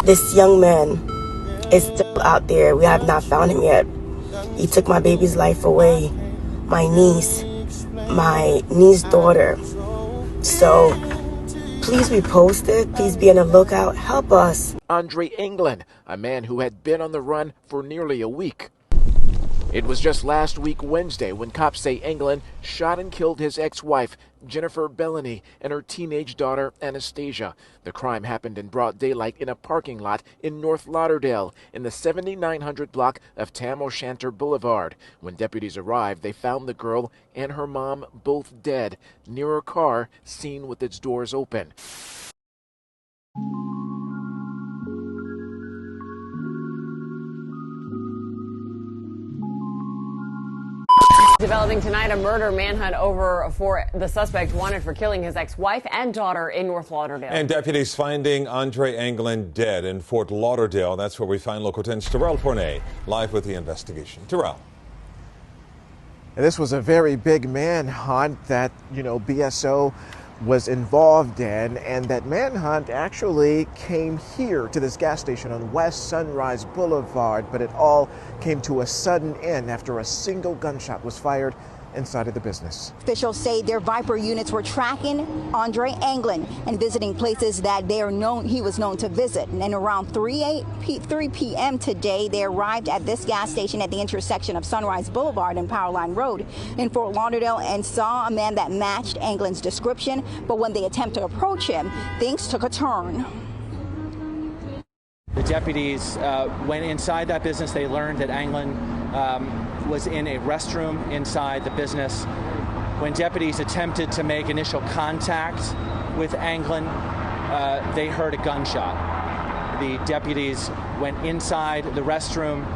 This young man is still out there. We have not found him yet. He took my baby's life away, my niece's daughter. So please repost it. Please be on the lookout. Help us. Andre England, a man who had been on the run for nearly a week. It was just last week Wednesday when cops say England shot and killed his ex-wife, Jennifer Bellony, and her teenage daughter, Anastasia. The crime happened in broad daylight in a parking lot in North Lauderdale in the 7900 block of Tam O'Shanter Boulevard. When deputies arrived, they found the girl and her mom both dead near a car seen with its doors open. Developing tonight, a murder manhunt for the suspect wanted for killing his ex-wife and daughter in North Lauderdale. And deputies finding Andre England dead in Fort Lauderdale. That's where we find local 10's Terrell Forney live with the investigation. Terrell. And this was a very big manhunt that, BSO was involved in, and that manhunt actually came here to this gas station on West Sunrise Boulevard, but it all came to a sudden end after a single gunshot was fired inside of the business. Officials say their Viper units were tracking Andre England and visiting places that he was known to visit. And around 3 p.m. today, they arrived at this gas station at the intersection of Sunrise Boulevard and Powerline Road in Fort Lauderdale and saw a man that matched England's description. But when they attempted to approach him, things took a turn. The deputies went inside that business. They learned that England was in a restroom inside the business. When deputies attempted to make initial contact with England, they heard a gunshot. The deputies went inside the restroom.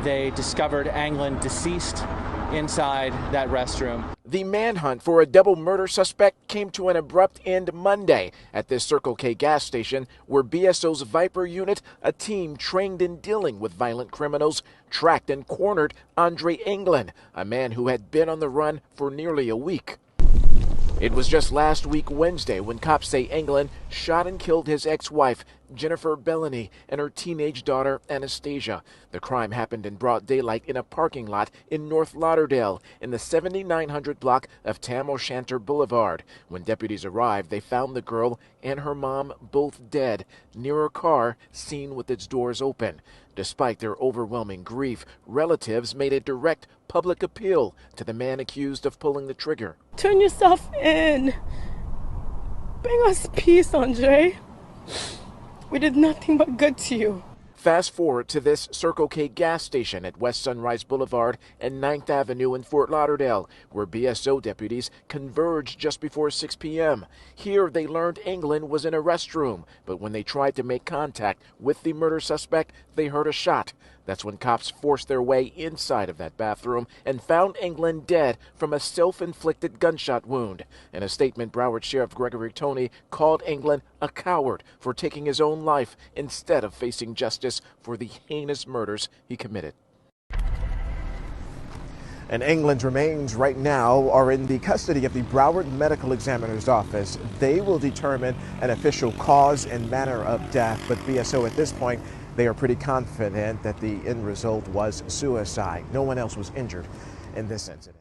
They discovered England deceased inside that restroom. The manhunt for a double murder suspect came to an abrupt end Monday at this Circle K gas station where BSO's Viper unit, a team trained in dealing with violent criminals, tracked and cornered Andre England, a man who had been on the run for nearly a week. It was just last week Wednesday when cops say England shot and killed his ex-wife, Jennifer Bellony, and her teenage daughter, Anastasia. The crime happened in broad daylight in a parking lot in North Lauderdale in the 7900 block of Tam O'Shanter Boulevard. When deputies arrived, they found the girl and her mom both dead near a car seen with its doors open. Despite their overwhelming grief, relatives made a direct public appeal to the man accused of pulling the trigger. Turn yourself in. Bring us peace, Andre. We did nothing but good to you. Fast forward to this Circle K gas station at West Sunrise Boulevard and 9th Avenue in Fort Lauderdale, where BSO deputies converged just before 6 p.m. Here they learned England was in a restroom, but when they tried to make contact with the murder suspect, they heard a shot. That's when cops forced their way inside of that bathroom and found England dead from a self-inflicted gunshot wound. In a statement, Broward Sheriff Gregory Toney called England a coward for taking his own life instead of facing justice for the heinous murders he committed. And England's remains right now are in the custody of the Broward Medical Examiner's Office. They will determine an official cause and manner of death, but BSO at this point, they are pretty confident that the end result was suicide. No one else was injured in this incident.